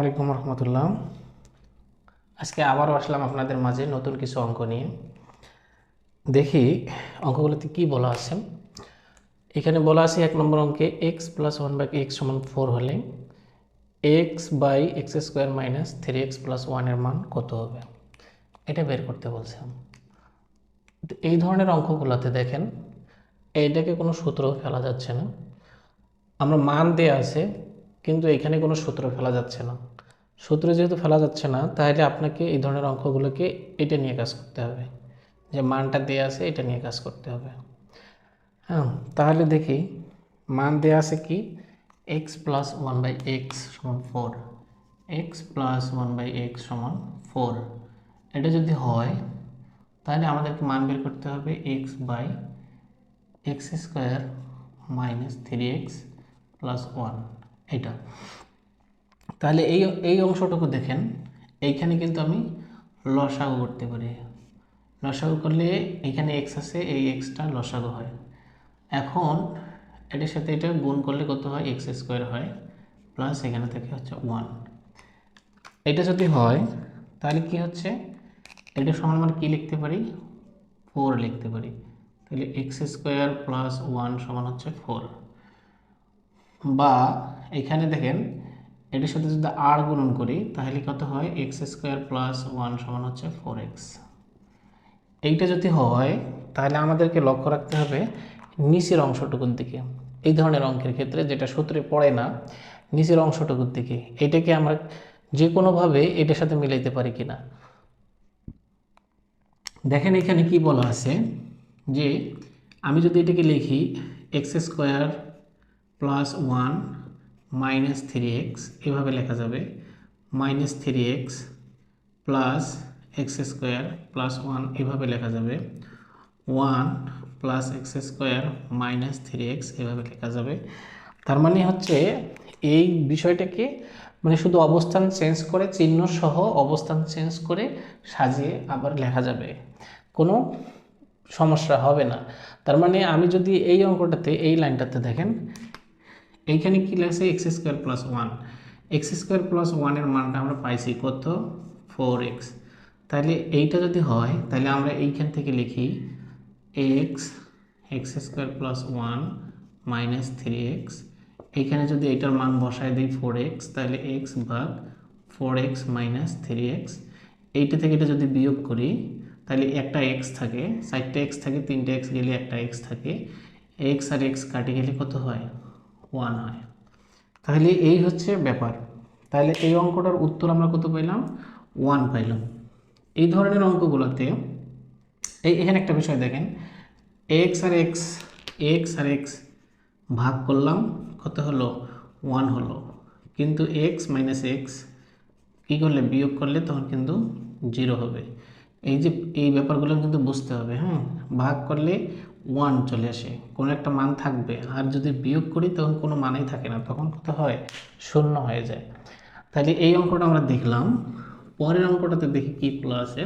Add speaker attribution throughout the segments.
Speaker 1: আলাইকুম রহমতুল্লাহ। আজকে আবারও আসলাম আপনাদের মাঝে নতুন কিছু অঙ্ক নিয়ে। দেখি অঙ্কগুলোতে কি বলা আছে। এখানে বলা আছে 1 নম্বর অঙ্কে এক্স প্লাস 1/x সমান 4 হলে x/x² মাইনাস 3x প্লাস 1 এর মান কত হবে, এটা বের করতে বলছে। এই ধরনের অঙ্কগুলোতে দেখেন এইটাকে কোনো সূত্র ফেলা যাচ্ছে না, আমরা মান দেয়া আছে কিন্তু এখানে কোনো সূত্র ফেলা যাচ্ছে না। সূত্র যেহেতু ফেলা যাচ্ছে না, তাহলে আপনাকে এই ধরনের অঙ্কগুলোকে এটা নিয়ে কাজ করতে হবে, যে মানটা দেয়া আছে এটা নিয়ে কাজ করতে হবে। হ্যাঁ, তাহলে দেখি মান দেয়া আছে কি, এক্স প্লাস 1/x সমান 4, এক্স প্লাস 1/x সমান 4। এটা যদি হয় তাহলে আমাদেরকে মান বের করতে হবে x/x² মাইনাস 3x প্লাস 1, এটা। তাহলে এই অংশটুকু দেখেন, এইখানে কিন্তু আমি লসাগু করতে পারি। লসাগু করলে এইখানে এক্স আছে, এই এক্সটা লসাগু হয়। এখন এটার সাথে এটা গুণ করলে কত হয়, x² হয় প্লাস এখানে থেকে হচ্ছে 1। এটা যদি হয় তাহলে কি হচ্ছে, এটা সমান মান কি লিখতে পারি, 4 লিখতে পারি। তাহলে x² প্লাস 1 সমান হচ্ছে 4। বা এখানে দেখেন এটার সাথে যদি আর গুণন করি তাহলে কত হয়, x² প্লাস 1 সমান হচ্ছে 4x। এইটা যদি হয় তাহলে আমাদেরকে লক্ষ্য রাখতে হবে নিচের অংশটুকুর দিকে। এই ধরনের অঙ্কের ক্ষেত্রে যেটা সূত্রে পড়ে না, নিচের অংশটুকুর দিকে, এটাকে আমরা যে কোনোভাবে এটার সাথে মিলাইতে পারি কিনা। দেখেন এখানে কি বলা আছে, যে আমি যদি এটাকে লিখি x² প্লাস 1 মাইনাস 3x, এভাবে লেখা যাবে, minus 3x plus x² plus 1 এভাবে লেখা যাবে, 1 প্লাস x² মাইনাস 3x এভাবে লেখা যাবে। তার মানে হচ্ছে এই বিষয়টাকে মানে শুধু অবস্থান চেঞ্জ করে, চিহ্ন সহ অবস্থান চেঞ্জ করে সাজিয়ে আবার লেখা যাবে, কোনো সমস্যা হবে না। তার মানে আমি যদি এই অঙ্কটাতে এই লাইনটাতে দেখেন এইখানে কি লেখছে, x² প্লাস 1, x² প্লাস 1 এর মানটা আমরা পাইছি কত, 4x। তাহলে এইটা যদি হয় তাহলে আমরা এইখান থেকে লিখি x² প্লাস 1 মাইনাস 3x। এইখানে যদি এটার মান বসায় দিই 4x, তাহলে x ভাগ 4x মাইনাস 3x। এইটা থেকে এটা যদি বিয়োগ করি তাহলে একটা x থাকে, 4টা x থাকে, 3টা x গেলে একটা x থাকে, x আর x কাটে গেলে কত হয়, 1 হয়। তাহলে এই হচ্ছে ব্যাপার। তাহলে এই অঙ্কটার উত্তর আমরা কত পাইলাম, 1 পাইলাম। এই ধরনের অঙ্কগুলোতে এখানে একটা বিষয় দেখেন, x আর x ভাগ করলাম, কত হলো, 1 হলো। কিন্তু x মাইনাস এক্স কী করলে, বিয়োগ করলে তখন কিন্তু 0 হবে। এই যে এই ব্যাপারগুলো কিন্তু বুঝতে হবে। হ্যাঁ, ভাগ করলে 1 চলে আসে, কোনো একটা মান থাকবে, আর যদি বিয়োগ করি তখন কোনো মানেই থাকে না, তখন কত হয়, 0 হয়ে যায়। তাহলে এই অঙ্কটা আমরা দেখলাম। পরের অঙ্কটাতে দেখি কী বলা আছে।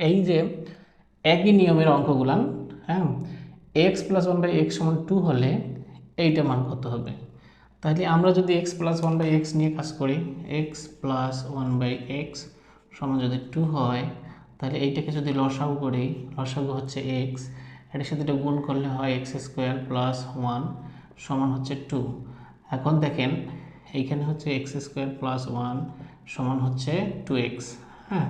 Speaker 1: এই যে একই নিয়মের অঙ্কগুলান, হ্যাঁ, এক্স প্লাস 1/x সমান 2 হলে এইটা মান কত হবে। তাহলে আমরা যদি x প্লাস 1/x নিয়ে কাজ করি, এক্স প্লাস 1/x সমান যদি 2 হয়, তাহলে এইটাকে যদি লসাগু করি, লসাগু হচ্ছে x, এটার সাথে এটা গুণ করলে হয় x² প্লাস 1 সমান হচ্ছে 2। এখন দেখেন এইখানে হচ্ছে x² প্লাস 1 সমান হচ্ছে 2x। হ্যাঁ,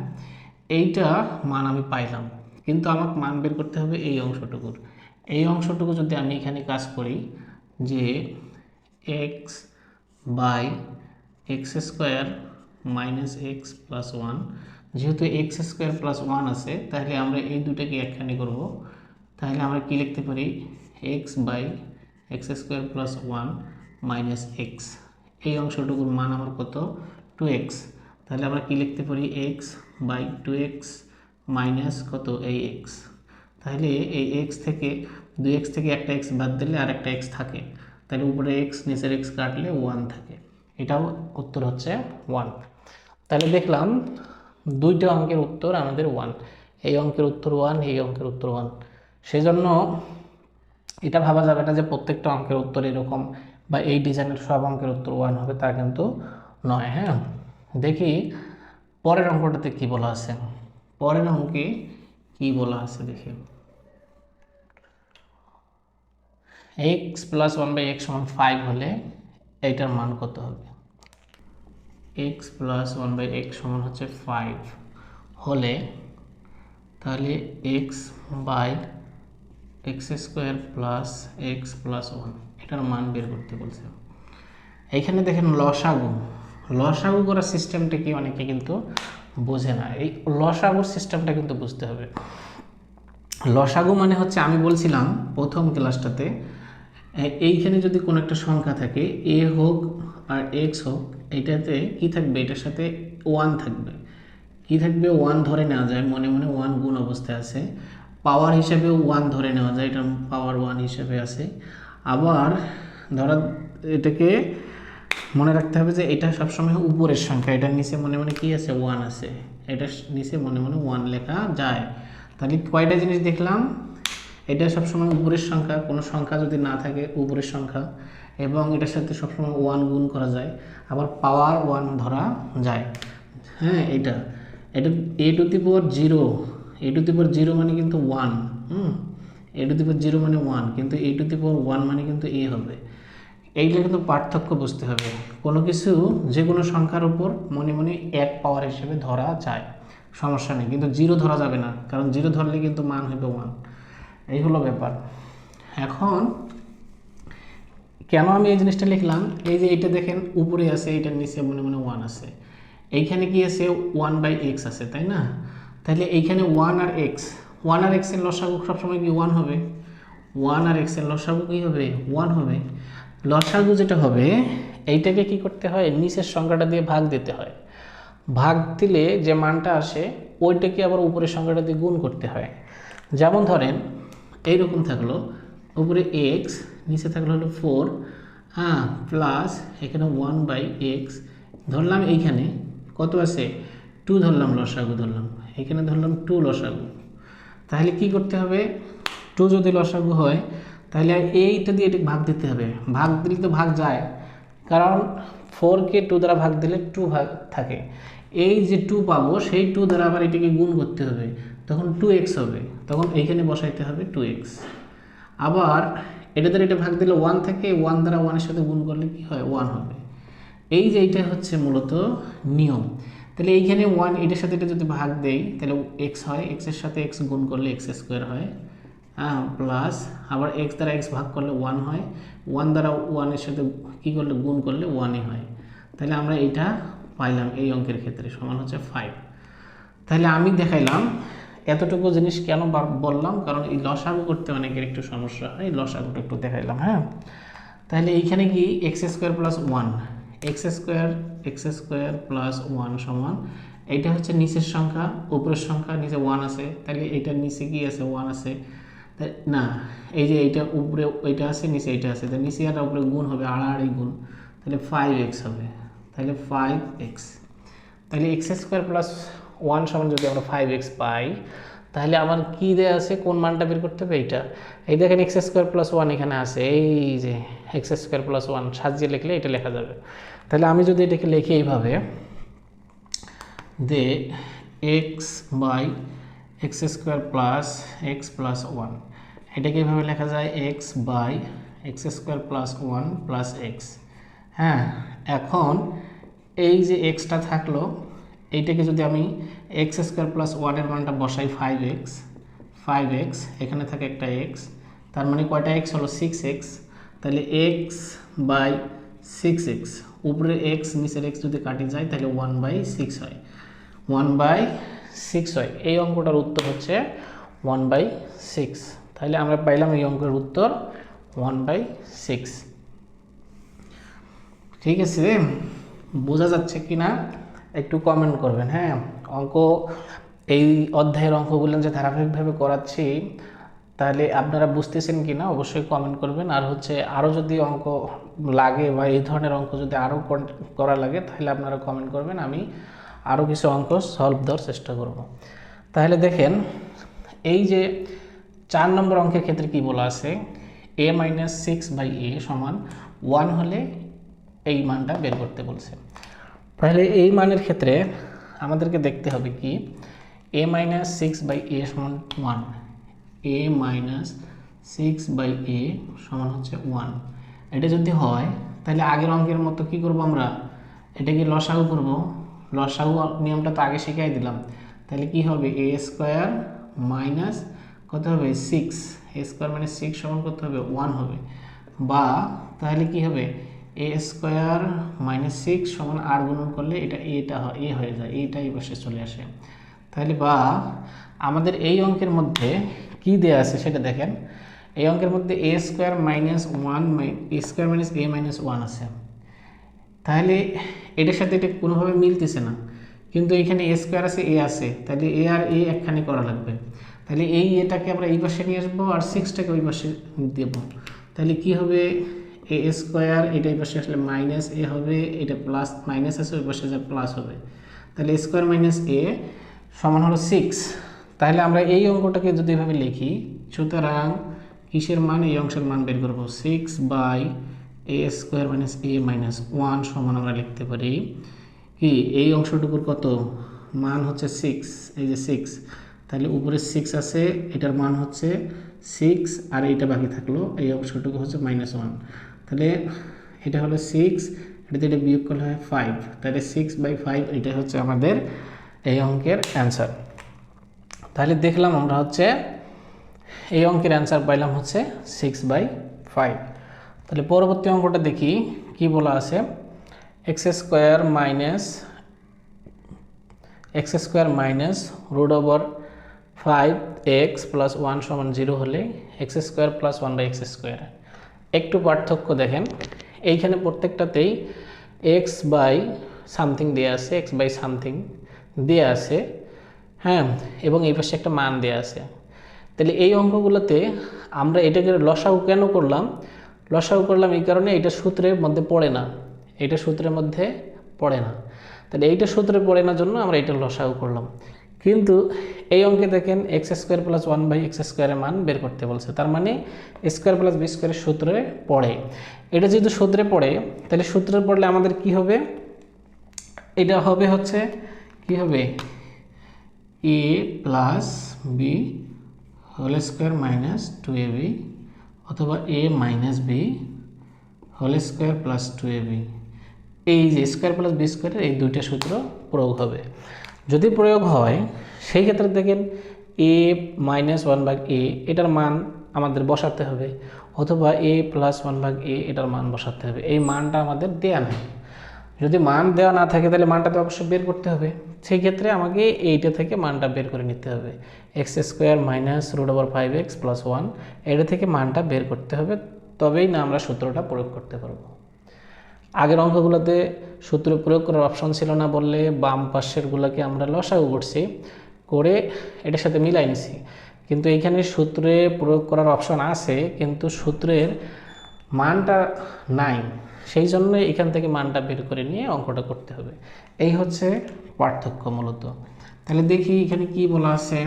Speaker 1: এইটা মান আমি পাইলাম, কিন্তু আমাকে মান বের করতে হবে এই অংশটুকুর। এই অংশটুকু যদি আমি এখানে কাজ করি, যে x by x² minus x plus 1, যেহেতু x² প্লাস 1 আছে তাহলে আমরা এই দুটাকে একখানি করব। তাহলে আমরা কি লিখতে পারি, x by x² plus 1 minus x, এই অংশটুকুর মান আমার কত, 2x। তাহলে আমরা কি লিখতে পারি, x বাই 2x মাইনাস কত, এই x। তাহলে এই x থেকে 2x থেকে একটা x বাদ দিলে আর একটা x থাকে, তাহলে উপরে x নিচের x কাটলে 1 থাকে। এটাও উত্তর হচ্ছে 1। তাহলে দেখলাম দুইটা অঙ্কের উত্তর আমাদের 1, এই অঙ্কের উত্তর 1, এই অঙ্কের উত্তর 1। সেজন্য এটা ভাবা যাবে না যে প্রত্যেকটা অঙ্কের উত্তর এরকম বা এই ডিজাইনের সব অঙ্কের উত্তর 1 হবে, তা কিন্তু 9। হ্যাঁ, দেখি পরের অঙ্কটাতে কি বলা আছে। পরের অঙ্কে কি বলা আছে দেখি, এক্স প্লাস 1/x সমান 5 হলে এইটার মান কত হবে। এক্স প্লাস 1/x সমান হচ্ছে 5 হলে তাহলে x by x square plus x plus 1 এটার মান বের করতে বলছে। এইখানে দেখেন লসাগু করার সিস্টেমটা কি অনেকে কিন্তু বোঝে না। এই লসাগুর সিস্টেমটা কিন্তু বুঝতে হবে। লসাগু মানে হচ্ছে আমি বলছিলাম প্রথম ক্লাসটাতে, এইখানে যদি কোনো একটা সংখ্যা থাকে এ হোক আর এক্স হোক, এইটাতে কি থাকবে, এটার সাথে 1 থাকবে। কি থাকবে, 1 ধরে নেওয়া যায়, মনে মনে 1 গুণ অবস্থায় আছে। পাওয়ার হিসেবেও 1 ধরে নেওয়া যায়, এটা পাওয়ার 1 হিসেবে আছে। আবার ধরা এটাকে মনে রাখতে হবে যে এটা সবসময় উপরের সংখ্যা, এটার নিচে মনে মনে কি আছে, 1 আছে। এটার নিচে মনে মনে 1 লেখা যায়। তাহলে কয়টা জিনিস দেখলাম, এটা সবসময় উপরের সংখ্যা, কোনো সংখ্যা যদি না থাকে উপরের সংখ্যা, এবং এটার সাথে সবসময় 1 গুণ করা যায়, আবার পাওয়ার 1 ধরা যায়। হ্যাঁ, এটা এ to the power 0, A to the পাওয়ার 0 মানে কিন্তু 1। এ টু দি পাওয়ার 0 মানে 1, কিন্তু এ টু দি পাওয়ার 1 মানে কিন্তু এ হবে। এইটা কিন্তু পার্থক্য বুঝতে হবে। কোনো কিছু যে কোনো সংখ্যার উপর মনে মনে 1 পাওয়ার হিসেবে ধরা যায়, সমস্যা নেই, কিন্তু 0 ধরা যাবে না, কারণ 0 ধরলে কিন্তু মান হবে 1। এই হলো ব্যাপার। এখন কেন আমি এই জিনিসটা লিখলাম, এই যে এইটা দেখেন উপরে আছে, এইটার নিচে মনে মনে 1 আছে, এইখানে কি আছে 1/x আছে, তাই না? তাহলে এইখানে 1 আর x এর লসাগু সবসময় কি 1 হবে। 1 আর x এর লসাগু কি হবে, 1 হবে। লসাগু যেটা হবে, এইটাকে কি করতে হয়, নিচের সংখ্যাটা দিয়ে ভাগ দিতে হয়। ভাগ দিলে যে মানটা আসে ওইটাকে আবার উপরের সংখ্যাটা দিয়ে গুণ করতে হয়। যেমন ধরেন এইরকম থাকলো, উপরে x, নিচে থাকলো হলো 4, হ্যাঁ, প্লাস এখানে 1/x ধরলাম, এইখানে কত আছে 2 ধরলাম, লসাগু ধরলাম, এখানে ধরলাম 2 লসাগু। তাহলে কি করতে হবে, 2 যদি লসাগু হয় তাহলে এইটা দিয়ে এটা ভাগ দিতে হবে। ভাগ দিলে তো ভাগ যায়, কারণ 4কে 2 দ্বারা ভাগ দিলে 2 ভাগ থাকে। এই যে 2 পাবো, সেই 2 দ্বারা আবার এটাকে গুণ করতে হবে, তখন 2x হবে, তখন এইখানে বসাইতে হবে 2x। আবার এটা দ্বারা এটা ভাগ দিলে 1 থাকে, 1 দ্বারা 1 এর সাথে গুণ করলে কি হয়, 1 হবে। এই যে এইটা হচ্ছে মূলত নিয়ম। তাহলে এইখানে 1, এটার সাথে এটা যদি ভাগ দেই তাহলে x হয়, x এর সাথে x গুণ করলে x স্কোয়ার হয়, হ্যাঁ, প্লাস আবার x দ্বারা x ভাগ করলে 1 হয়, 1 দ্বারা 1 এর সাথে কী করলে গুণ করলে 1ই হয়। তাহলে আমরা এইটা পাইলাম এই অঙ্কের ক্ষেত্রে, সমান হচ্ছে 5। তাহলে আমি দেখাইলাম এতটুকু জিনিস কেন বললাম, কারণ এই লসাগু করতে অনেকের একটু সমস্যা হয়, এই লসাগুটা একটু দেখাইলাম। হ্যাঁ, তাহলে এইখানে কি x square plus 1, x square plus 1 সমান, এইটা হচ্ছে নিচের সংখ্যা, উপরের সংখ্যা, নিচে 1 আছে, তাহলে এইটার নিচে কি আছে, 1 আছে। তাই না, এই যে এইটা উপরে এইটা আছে, নিচে এইটা আছে, তাহলে নিচে আর উপরে গুণ হবে, আড়াআড়ি গুণ, তাহলে 5x হবে। তাহলে 5x, তাহলে এক্স স্কোয়ার প্লাস 1 সমান যদি আমরা 5x পাই, তাহলে আমার কি দেয়া আছে, কোন মানটা বের করতে হবে, এইটা। এই দেখেন এক্স স্কোয়ার প্লাস 1 এখানে আছে, এই যে এক্স স্কোয়ার প্লাস 1 সাজিয়ে লিখলে এটা লেখা যাবে। তাহলে আমি যদি এটাকে লিখি এইভাবে, d x by x square plus x plus 1, এটাকে এইভাবে লেখা যায় x by x square plus 1 plus x. হ্যাঁ, এখন এই যে এক্সটা থাকলো, এইটাকে যদি আমি এক্স স্কোয়ার প্লাস 1 এর মানটা বসাই 5x, এখানে থাকে একটা এক্স, তার মানে কয়টা এক্স হলো, 6x। তাহলে এক্স বাই 6x, উপরে এক্স নিচের এক্স যদি কাটি যায় তাহলে 1/6 হয়, 1/6 হয়। এই অঙ্কটার উত্তর হচ্ছে 1/6। তাহলে আমরা পাইলাম এই অঙ্কের উত্তর 1/6। ঠিক আছে, বোঝা যাচ্ছে কি না একটু কমেন্ট করবেন। হ্যাঁ, অঙ্ক এই অধ্যায়ের অঙ্কগুলো যে ধারাবাহিকভাবে করাচ্ছি, তাহলে আপনারা বুঝতেছেন কি না অবশ্যই কমেন্ট করবেন। আর হচ্ছে আরও যদি অঙ্ক লাগে বা এই ধরনের অঙ্ক যদি আরও করা লাগে তাহলে আপনারা কমেন্ট করবেন, আমি আরও কিছু অঙ্ক সলভ দেওয়ার চেষ্টা করব। তাহলে দেখেন, এই যে 4 নম্বর অঙ্কের ক্ষেত্রে কি বলা আছে, a - 6/a সমান 1 হলে এই মানটা বের করতে বলছে। তাহলে এই মানের ক্ষেত্রে আমাদেরকে দেখতে হবে কি a minus six by a সমান one, a minus six by a সমান হচ্ছে ওয়ান। এটা যদি হয় তাহলে আগের অঙ্কের মতো কি করব আমরা, এটাকে লসাগু করব। লসাগু নিয়মটা তো আগে শিখাই দিলাম। তাহলে কি হবে এ স্কোয়ার মাইনাস কত হবে সিক্স, এ স্কোয়ার মাইনাস সিক্স সমান কত হবে ওয়ান হবে। বা তাহলে কি হবে এ স্কোয়ার মাইনাস সিক্স সমান আর গুণন করলে এটা এ হয়ে যায়, এইটা এই পাশে চলে আসে। তাহলে বা আমাদের এই অঙ্কের মধ্যে কি দেয়া আছে সেটা দেখেন। এই অঙ্কের মধ্যে এ square minus one A square minus a minus one আছে। তাহলে এটার সাথে এটা কোনোভাবে মিলতেছে না, কিন্তু এখানে এ স্কোয়ার আছে এ আছে, তাহলে এ আর এ একখানে করা লাগবে। তাহলে এই এটাকে আমরা এই পাশে নিয়ে আসবো আর সিক্সটাকে ওই পাশে দেব। তাহলে কি হবে এ স্কোয়ার, এটা এই পাশে আসলে মাইনাস এ হবে, এটা প্লাস মাইনাস আছে ওই পাশে যা প্লাস হবে। তাহলে স্কোয়ার মাইনাস এ সমান হলো সিক্স। তাহলে আমরা এই অঙ্কটাকে যদি এভাবে লিখি, সুতরাং কিসের মান, এই অংশের মান বের করবো six by a square minus a minus one সমান আমরা লিখতে পারি কি এই অংশটুকুর কত মান হচ্ছে সিক্স, এই যে সিক্স। তাহলে উপরে সিক্স আছে, এটার মান হচ্ছে সিক্স আর এইটা বাকি থাকলো, এই অংশটুকু হচ্ছে মাইনাস ওয়ান। তাহলে এটা হলো সিক্স, এটাতে এটা বিয়োগ করলে হয় ফাইভ। তাহলে সিক্স বাই ফাইভ এটাই হচ্ছে আমাদের এই অঙ্কের অ্যান্সার। তাহলে দেখলাম আমরা হচ্ছে এই অঙ্কের অ্যান্সার পাইলাম হচ্ছে সিক্স বাই ফাইভ। তাহলে পরবর্তী অঙ্কটা দেখি কি বলা আছে, x square minus root over five x plus one সমান জিরো হলে x square plus one by x square. একটু পার্থক্য দেখেন, এইখানে প্রত্যেকটাতেই এক্স বাই সামথিং দেওয়া আছে, এক্স বাই সামথিং দেওয়া আছে, হ্যাঁ, এবং এই পাশে একটা মান দেওয়া আছে। তাহলে এই অঙ্কগুলোতে আমরা এটাকে লসাগু কেন করলাম, লসাগু করলাম এই কারণে এটা সূত্রের মধ্যে পড়ে না, এটা সূত্রের মধ্যে পড়ে না। তাহলে এইটা সূত্রে পড়ে না জন্য আমরা এটা লসাগু করলাম। কিন্তু এই অঙ্কে দেখেন x square plus one by x স্কোয়ারের মান বের করতে বলছে, তার মানে স্কোয়ার প্লাস বি স্কোয়ারের সূত্রে পড়ে। এটা যেহেতু সূত্রে পড়ে, তাহলে সূত্রে পড়লে আমাদের কি হবে, এটা হবে হচ্ছে কি হবে a plus b whole square minus two a b, অথবা a minus b whole square plus two a b. এই যে স্কোয়ার প্লাস বি স্কোয়ারের এই দুইটা সূত্র প্রয়োগ হবে। যদি প্রয়োগ হয় সেই ক্ষেত্রে দেখেন এ মাইনাস ওয়ান ভাগ এ এটার মান আমাদের বসাতে হবে, অথবা এ প্লাস ওয়ান ভাগ এ এটার মান বসাতে হবে। এই মানটা আমাদের দেয়া নেই, যদি মান দেওয়া না থাকে তাহলে মানটা তো অবশ্যই বের করতে হবে। সেই ক্ষেত্রে আমাকে এইটা থেকে মানটা বের করে নিতে হবে, x square minus root over five x plus one, এটা থেকে মানটা বের করতে হবে, তবেই না আমরা সূত্রটা প্রয়োগ করতে পারবো। আগের অঙ্কগুলোতে সূত্র প্রয়োগ করার অপশন ছিল না বললে বাম পাশেরগুলোকে আমরা লসাগু করছি, করে এটার সাথে মিলাই নিছি। কিন্তু এইখানে সূত্রে প্রয়োগ করার অপশন আছে, কিন্তু সূত্রের মানটা নাই, সেই জন্য এখান থেকে মানটা বের করে নিয়ে অঙ্কটা করতে হবে। এই হচ্ছে পার্থক্য মূলত। তাহলে দেখি এখানে কি বলা আছে,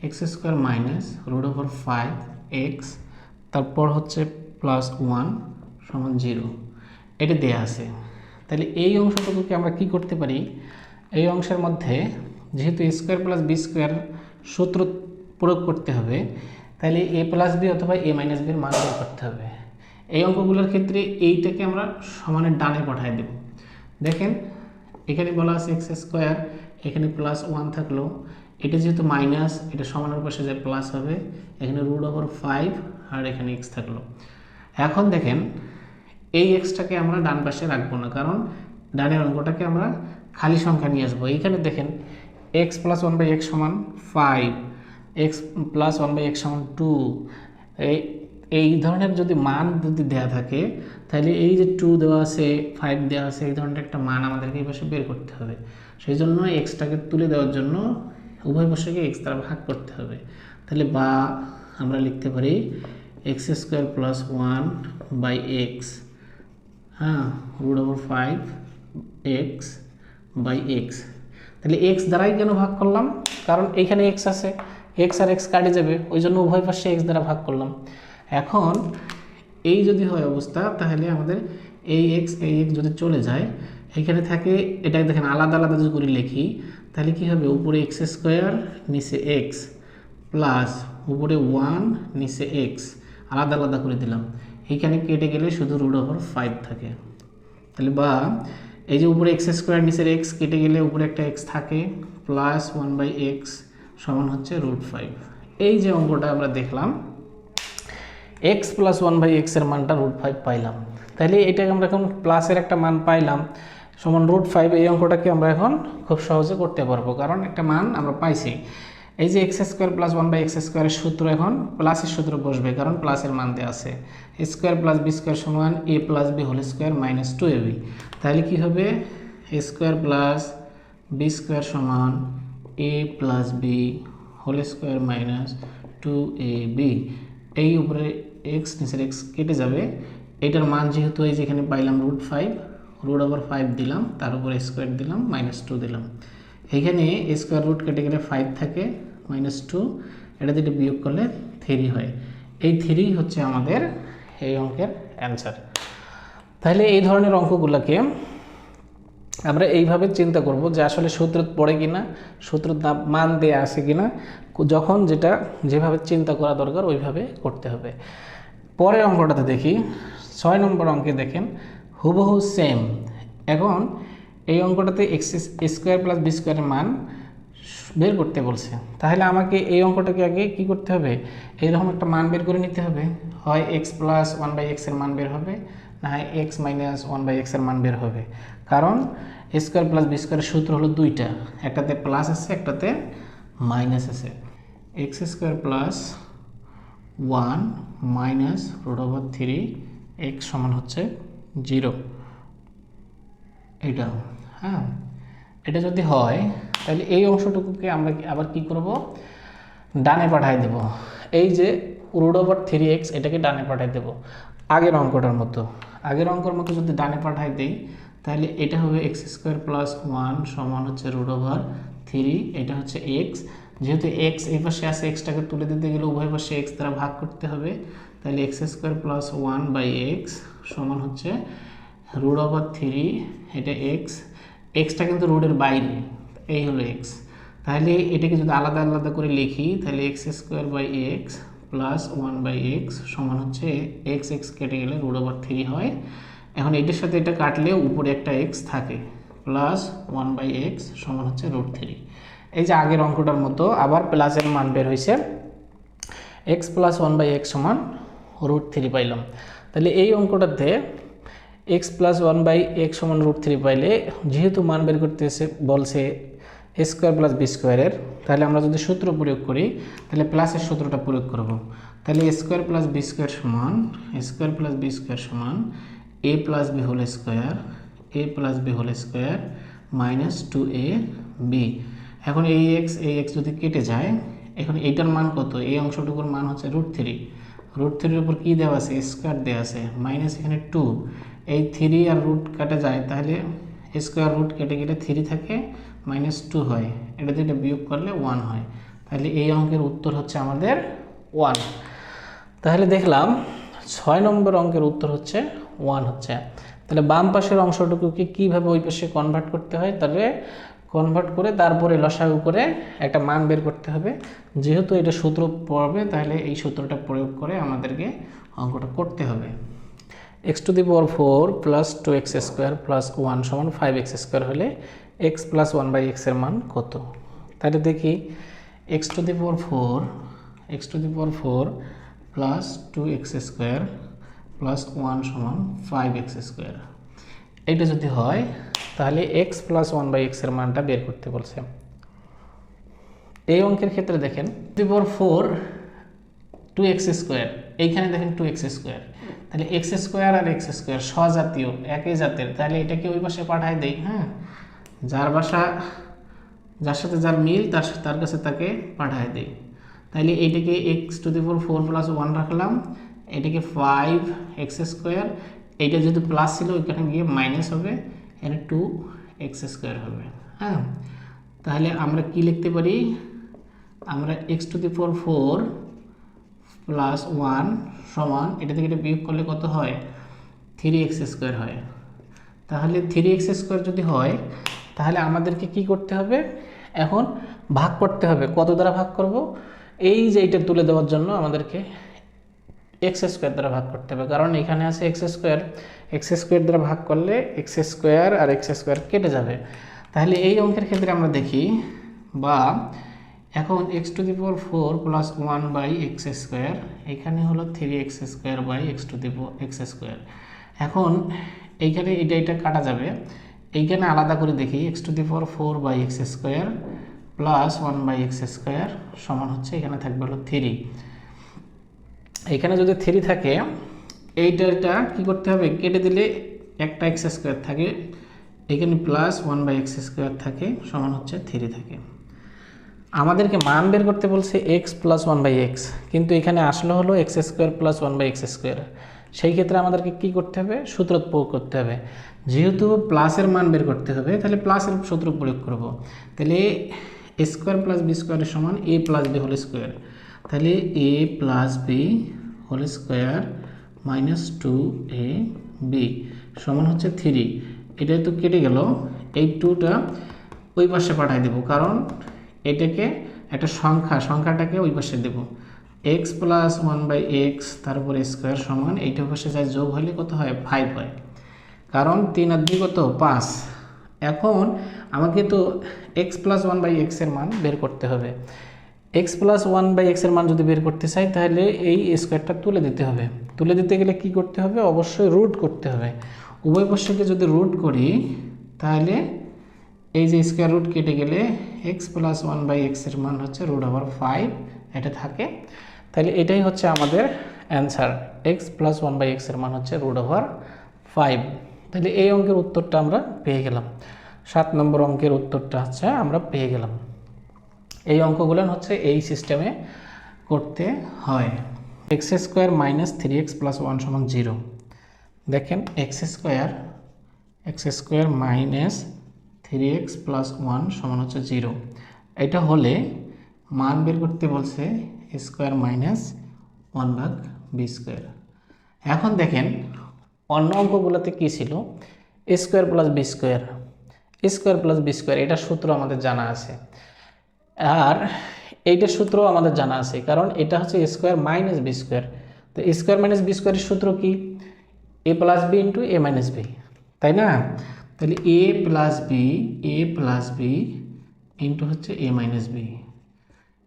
Speaker 1: x square minus root over five x, তারপর হচ্ছে প্লাস ওয়ান সমান জিরো, এটা দেয়া আছে। তাহলে এই অংশটুকুকে আমরা কি করতে পারি, এই অংশের মধ্যে যেহেতু এ স্কোয়ার প্লাস বি স্কোয়ার সূত্র প্রয়োগ করতে হবে, তাহলে এ প্লাস বি অথবা এ মাইনাস বির মান বের করতে হবে। এই অঙ্কগুলোর ক্ষেত্রে এইটাকে আমরা সমানের ডানে পাঠিয়ে দেব। দেখেন এখানে বলা আছে এক্স স্কোয়ার, এখানে প্লাস ওয়ান থাকলো, এটা যেহেতু মাইনাস, এটা সমানের পাশে যে প্লাস হবে, এখানে রুট ওভার ফাইভ আর এখানে এক্স থাকলো। এখন দেখেন এই এক্সটাকে আমরা ডান পাশে রাখবো না, কারণ ডানের অঙ্কটাকে আমরা খালি সংখ্যা নিয়ে আসবো। এইখানে দেখেন x plus one by x সমান five, x plus one by x সমান টু, এই ধরনের যদি মান যদি দেওয়া থাকে, তাহলে এই যে টু দেওয়া আছে ফাইভ দেওয়া আছে, এই ধরনের একটা মান আমাদেরকে এই পাশে বের করতে হবে। সেই জন্য এক্সটাকে তুলে দেওয়ার জন্য উভয় পাশেকে এক্স দ্বারা ভাগ করতে হবে। তাহলে বা আমরা লিখতে পারি x square plus one by x, হ্যাঁ, root over five x by x. তাহলে এক্স দ্বারাই কেন ভাগ করলাম, কারণ এইখানে এক্স আছে, এক্স আর এক্স কাটে যাবে, ওই জন্য উভয় পাশে এক্স দ্বারা ভাগ করলাম। এখন এই যদি হয় অবস্থা, তাহলে আমাদের এই এক্স যদি চলে যায়, এইখানে থাকে, এটাকে দেখেন আলাদা আলাদা যদি করে লিখি তাহলে কি হবে, উপরে এক্স স্কোয়ার নিচে এক্স প্লাস উপরে 1 নিচে এক্স, আলাদা আলাদা করে দিলাম। এইখানে কেটে গেলে শুধু √5 থাকে। তাহলে বা এই যে উপরে এক্স স্কোয়ার নিচের এক্স কেটে গেলে উপরে একটা এক্স থাকে, প্লাস 1/x সমান হচ্ছে √5। এই যে অঙ্কটা আমরা দেখলাম, x প্লাস 1/x এর মানটা √5 পাইলাম। তাহলে এটাকে আমরা এখন প্লাসের একটা মান পাইলাম সমান √5। এই অঙ্কটাকে আমরা এখন খুব সহজে করতে পারবো, কারণ একটা মান আমরা পাইছি। এই যে x² প্লাস 1/x² এর সূত্র এখন প্লাসের সূত্র বসবে, কারণ প্লাসের মান দেওয়া আছে। a² প্লাস b² সমান a plus b whole square minus 2ab। তাহলে কি হবে, a² প্লাস b² সমান a plus b whole square minus 2ab। এই উপরে x নিচের x কেটে যাবে। এটার মান যেহেতু এই যেখানে পাইলাম √5, √5 দিলাম, তার উপরে স্কোয়ার দিলাম, -2 দিলাম। এইখানে স্কোয়ার রুট কেটে গেলে 5 থাকে, -2, এটা থেকে বিয়োগ করলে 3 হয়। এই 3 হচ্ছে আমাদের এই অঙ্কের অ্যান্সার। তাহলে এই ধরনের অঙ্কগুলোকে আমরা এইভাবে চিন্তা করব যে আসলে সূত্র পড়ে কিনা, সূত্র মান দেয়া আছে কিনা, যখন যেটা যেভাবে চিন্তা করা দরকার ওইভাবে করতে হবে। পরের অঙ্কটাতে দেখি, 6 নম্বর অঙ্কে দেখেন হুবহু সেম। এখন এই অঙ্কটাতে x² প্লাস b² এর মান বের করতে বলছে। তাহলে আমাকে এই অঙ্কটাকে আগে কি করতে হবে, এইরকম একটা মান বের করে নিতে হবে। হয় x প্লাস 1/x এর মান বের হবে, না হয় x মাইনাস 1/x এর মান বের হবে। কারণ a² প্লাস b² এর সূত্র হলো দুইটা, একটাতে প্লাস আছে, একটাতে মাইনাস আছে। x² প্লাস 1 মাইনাস √3x সমান হচ্ছে 0। এটা হ্যাঁ, এটা যদি হয় তাহলে এই অংশটুকুকে আমরা আবার কি করব, ডানে পাঠাই দেব। এই যে √3x এটাকে ডানে পাঠাই দেব আগের অঙ্কটার মতো। আগের অঙ্কের মতো যদি ডানে পাঠাই দেই তাহলে এটা হবে x² প্লাস 1 সমান হচ্ছে √3, এটা হচ্ছে x। যেহেতু x এই পাশে আছে, এক্সটাকে তুলে দিতে গেলে উভয় পাশে x দ্বারা ভাগ করতে হবে। তাহলে x² প্লাস 1/x সমান হচ্ছে √3, এটা x। এক্সটা কিন্তু রুটের বাইরে, এই হলো x। তাহলে এটাকে যদি আলাদা আলাদা করে লিখি তাহলে x² প্লাস 1/x সমান হচ্ছে x কেটে গেলে √3 হয়। এখন এটার সাথে এটা কাটলে উপরে একটা x থাকে, প্লাস 1/x সমান হচ্ছে √3। এই যে আগের অঙ্কটার মতো আবার প্লাসের মান বের হয়েছে, x প্লাস 1/x সমান √3 পাইলাম। তাহলে এই অঙ্কটাতে x প্লাস 1/x সমান √3 পাইলে, যেহেতু মান বের করতে বলছে a² প্লাস b² এর, তাহলে আমরা যদি সূত্র প্রয়োগ করি তাহলে প্লাসের সূত্রটা প্রয়োগ করব। তাহলে a² প্লাস b² সমান a² প্লাস b² সমান a plus b whole square, a plus b whole square minus 2ab। এখন এই x যদি কেটে যায়, এখন এইটার মান কত, এই অংশটুকুর মান হচ্ছে √3। √3 উপর কী দেওয়া আছে, স্কোয়ার দেওয়া আছে, মাইনাস এখানে 2। এই 3 আর রুট কাটা যায়, তাহলে স্কোয়ার রুট কেটে গেলে 3 থাকে, -2 হয়, এটা থেকে বিয়োগ করলে 1 হয়। তাহলে এই অঙ্কের উত্তর হচ্ছে আমাদের 1। তাহলে দেখলাম 6 নম্বর অঙ্কের উত্তর হচ্ছে 1 হচ্ছে। তাহলে বাম পাশের অংশটুকুকে কীভাবে ওই পাশে কনভার্ট করতে হয়, তাহলে কনভার্ট করে তারপরে লসাগু করে একটা মান বের করতে হবে। যেহেতু এটা সূত্র পড়বে, তাহলে এই সূত্রটা প্রয়োগ করে আমাদেরকে অঙ্কটা করতে হবে। x⁴ প্লাস 2x² প্লাস 1 সমান 5x² হলে x প্লাস 1/x এর মান কত। তাহলে দেখি x⁴ প্লাস 2x² প্লাস 1 সমান 5x²। এটা যদি হয় তাহলে x প্লাস 1/x এর মানটা বের করতে বলছে। এই অঙ্কের ক্ষেত্রে দেখেন 4 2x², এইখানে দেখেন 2x², তাহলে x² আর x² স্বজাতীয়, একই জাতের, তাহলে এটাকে ওই পাশে পাঠায় দেই। হ্যাঁ, যার সাথে যার মিল তার কাছে তাকে পাঠায় দেই। তাহলে এইটাকে x⁴ প্লাস 1 রাখলাম, এটাকে 5x², এইটা যেহেতু প্লাস ছিল ওইখানে গিয়ে মাইনাস হবে, এখানে 2x² হবে। হ্যাঁ, তাহলে আমরা কি লিখতে পারি, আমরা x⁴ প্লাস 1 সমান, এটা থেকে এটা বিয়োগ করলে কত হয়, 3x² হয়। তাহলে 3x² যদি হয় তাহলে আমাদেরকে কি করতে হবে, এখন ভাগ করতে হবে। কত দ্বারা ভাগ করব, এই যে এইটা তুলে দেওয়ার জন্য আমাদেরকে x² দ্বারা ভাগ করতে হবে, কারণ এখানে আছে x² দ্বারা ভাগ করলে x² আর x² কেটে যাবে। তাহলে এই অঙ্কের ক্ষেত্রে আমরা দেখি, বা এখন x⁴ প্লাস 1/x², এখানে হলো 3x² এখন এইখানে এটা কাটা যাবে, এইখানে আলাদা করে দেখি x⁴/x² প্লাস 1/x² সমান হচ্ছে, এখানে থাকবে হলো 3। এখানে যদি 3 থাকে, এইটা কি করতে হবে, কেটে দিলে একটা x² থাকে, এখানে প্লাস 1/x² থাকে, সমান হচ্ছে 3 থাকে। আমাদেরকে মান বের করতে বলছে x প্লাস 1/x, কিন্তু এখানে আসলে হলো x² প্লাস 1/x²। সেই ক্ষেত্রে আমাদেরকে কি করতে হবে, সূত্র প্রয়োগ করতে হবে। যেহেতু প্লাসের মান বের করতে হবে, তাহলে প্লাসের সূত্র প্রয়োগ করব। তাহলে a² প্লাস b² সমান a plus b whole square. তাহলে a plus b whole square minus 2ab সমান হচ্ছে 3। এটাই তো কেটে গেল, এই 2টা ওই পাশে পাঠিয়ে দেব, কারণ এটাকে একটা সংখ্যাটাকে ওই পাশে দেব। x প্লাস 1/x তারপর স্কোয়ার সমান এইটা পাশে যায় যোগ হলে কত হয়, 5 হয়, কারণ 3 আর 2 কত, 5। এখন আমাকে তো x প্লাস 1/x এর মান বের করতে হবে। x প্লাস 1/x এর মান যদি বের করতে চাই, তাহলে এই স্কোয়ারটা তুলে দিতে হবে। তুলে দিতে গেলে কি করতে হবে, অবশ্যই রুট করতে হবে। উভয় পক্ষকে যদি রুট করি, তাহলে এই যে স্কোয়ার রুট কেটে গেলে x প্লাস 1/x এর মান হচ্ছে √5 এটা থাকে। তাহলে এটাই হচ্ছে আমাদের অ্যান্সার, x প্লাস 1/x এর মান হচ্ছে √5। তাহলে এই অঙ্কের উত্তরটা আমরা পেয়ে গেলাম। 7 নম্বর অঙ্কের উত্তরটা হচ্ছে আমরা পেয়ে গেলাম। এই অঙ্কগুলো হচ্ছে এই সিস্টেমে করতে হয়। x² মাইনাস 3x প্লাস 1 সমান 0। দেখেন x² মাইনাস 3x প্লাস 1 সমান হচ্ছে 0। এটা হলে মান বের করতে বলছে স্কোয়ার মাইনাস 1/b²। এখন দেখেন অন্য অঙ্কগুলোতে কী ছিল, স্কোয়ার প্লাস b², এটার সূত্র আমাদের জানা আছে, আর এইটার সূত্র আমাদের জানা আছে, কারণ এটা হচ্ছে স্কোয়ার মাইনাস b²। তো স্কোয়ার মাইনাস b² সূত্র কি, a plus b into a minus b, তাই না? তাহলে a প্লাস বি ইন্টু হচ্ছে a মাইনাস b।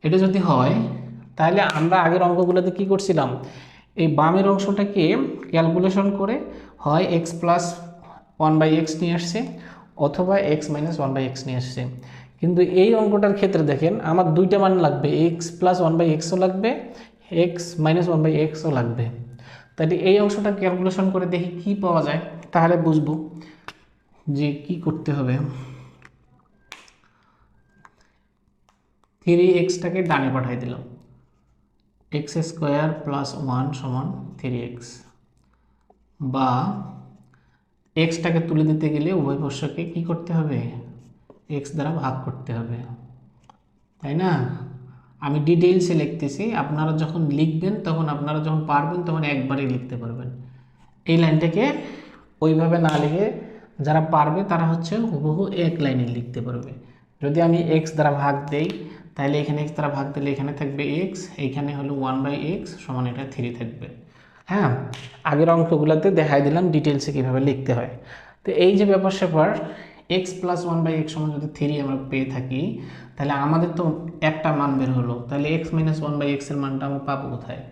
Speaker 1: এটা যদি হয়, তাহলে আমরা আগের অঙ্কগুলোতে কি করছিলাম, এই বামের অংশটাকে ক্যালকুলেশন করে হয় x প্লাস 1/x নিয়ে আসছে, অথবা x মাইনাস 1/x নিয়ে আসছে। কিন্তু এই অঙ্কটার ক্ষেত্রে দেখেন আমার দুইটা মান লাগবে, x প্লাস 1/xও লাগবে, x মাইনাস 1/xও লাগবে। তাহলে এই অংশটা ক্যালকুলেশন করে দেখি কি পাওয়া যায়, তাহলে বুঝবো যে কি করতে হবে। 3xটাকে ডানে পাঠিয়ে দিলাম, x² প্লাস 1 সমান 3x, বা এক্সটাকে তুলে দিতে গেলে উভয় পক্ষকে কি করতে হবে, x দ্বারা ভাগ করতে হবে, তাই না? আমি ডিটেইলসে লিখতেছি, আপনারা যখন লিখবেন, তখন আপনারা যখন পারবেন তখন একবারেই লিখতে পারবেন। এই লাইনটাকে ওইভাবে না লিখে যারা পারবে তারা হচ্ছে হুবহু এক লাইনে লিখতে পারবে। যদি আমি x দ্বারা ভাগ দেই, তাহলে এখানে x দ্বারা ভাগ দিলে এখানে থাকবে x, এইখানে হলো 1/x সমান এটা 3 থাকবে। হ্যাঁ, আগের অঙ্কগুলোতে দেখাই দিলাম ডিটেলসে কীভাবে লিখতে হয়। তো এই যে ব্যাপার স্যাপার, x প্লাস 1/x সমান যদি 3 আমরা পেয়ে থাকি, তাহলে আমাদের তো একটা মান বের হলো, তাহলে x মাইনাস 1/x এর মানটা আমরা পাবো কোথায়?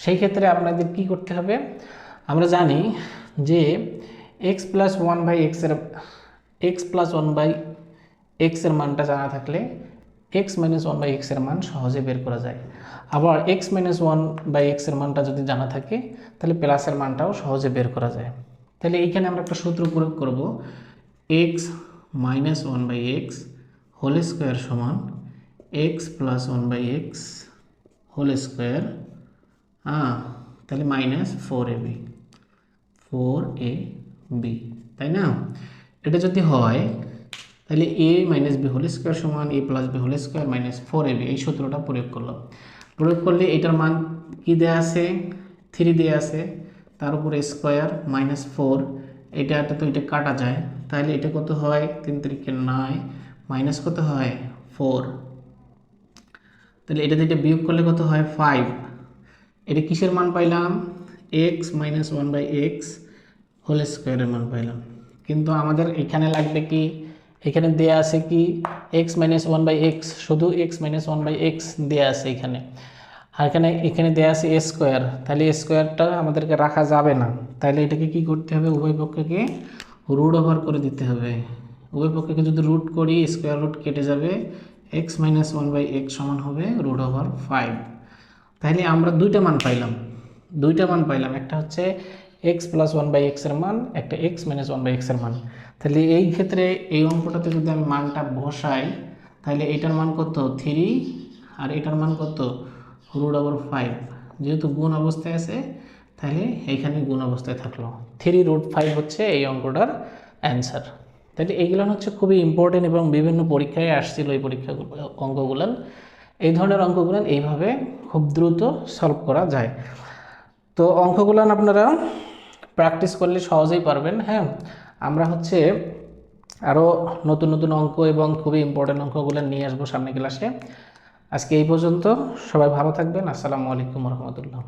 Speaker 1: সেই ক্ষেত্রে আপনাদের কি করতে হবে, আমরা জানি যে x প্লাস 1/x এর মানটা জানা থাকলে x মাইনাস 1/x এর মান সহজে বের করা যায়। আবার x মাইনাস 1/x এর মানটা যদি জানা থাকে, তাহলে প্লাসের মানটাও সহজে বের করা যায়। তাহলে এইখানে আমরা একটা সূত্র প্রয়োগ করব, x minus 1/x whole square সমান x plus 1/x whole square, তাহলে মাইনাস 4ab, তাই না? এটা যদি হয়, তাহলে a minus b whole square সমান a plus b whole square minus 4ab, এই সূত্রটা প্রয়োগ করলাম। প্রয়োগ করলে এটার মান কি দেয়া আছে, 3 দেয়া আছে, তার উপরে স্কোয়ার মাইনাস 4, এইটাতে তো এটা কাটা যায়, তাহলে এটা কত হয় 3 3 9 মাইনাস কত হয় 4, তাহলে এটা থেকে বিয়োগ করলে কত হয় 5। এটা কিসের মান পাইলাম x মাইনাস 1/x হোল স্কোয়ারের মান পাইলাম। কিন্তু আমাদের এখানে লাগবে কি, এখানে দেয়া আছে কি x মাইনাস 1/x, শুধু x মাইনাস 1/x দেয়া আছে এখানে, আর এখানে দেয়া আছে a স্কোয়ার, তাহলে a স্কোয়ারটা আমাদেরকে রাখা যাবে না, তাহলে এটাকে কি করতে হবে উভয় পক্ষকে রুট ওভার করে দিতে হবে। উভয় পক্ষকে যদি রুট করি স্কোয়ার রুট কেটে যাবে, x মাইনাস 1/x সমান হবে রুট ওভার 5। তাহলে আমরা দুইটা মান পাইলাম, একটা হচ্ছে x প্লাস 1/x এর মান, একটা x মাইনাস 1/x এর মান। তাহলে এই ক্ষেত্রে এই অঙ্কটাতে যদি আমি মানটা বসাই, তাহলে এটার মান কত 3 আর এটার মান কত রুট ওভার 5। যেহেতু গুণ অবস্থায় আছে তাহলে এইখানে গুণ অবস্থায় থাকলো, 3√5 হচ্ছে এই অঙ্কটার অ্যান্সার। তাহলে এইগুলো হচ্ছে খুবই ইম্পর্টেন্ট এবং বিভিন্ন পরীক্ষায় আসছিল এই অঙ্কগুলো। এই ধরনের অঙ্কগুলো এইভাবে খুব দ্রুত সলভ করা যায়। তো অঙ্কগুলো আপনারা প্র্যাকটিস করলে সহজেই পারবেন। হ্যাঁ, আমরা হচ্ছে আরও নতুন নতুন অঙ্ক এবং খুবই ইম্পর্টেন্ট অঙ্কগুলো নিয়ে আসবো সামনে ক্লাসে। আজকে এই পর্যন্ত, সবাই ভালো থাকবেন। আসসালামু আলাইকুম রহমতুল্লাহ।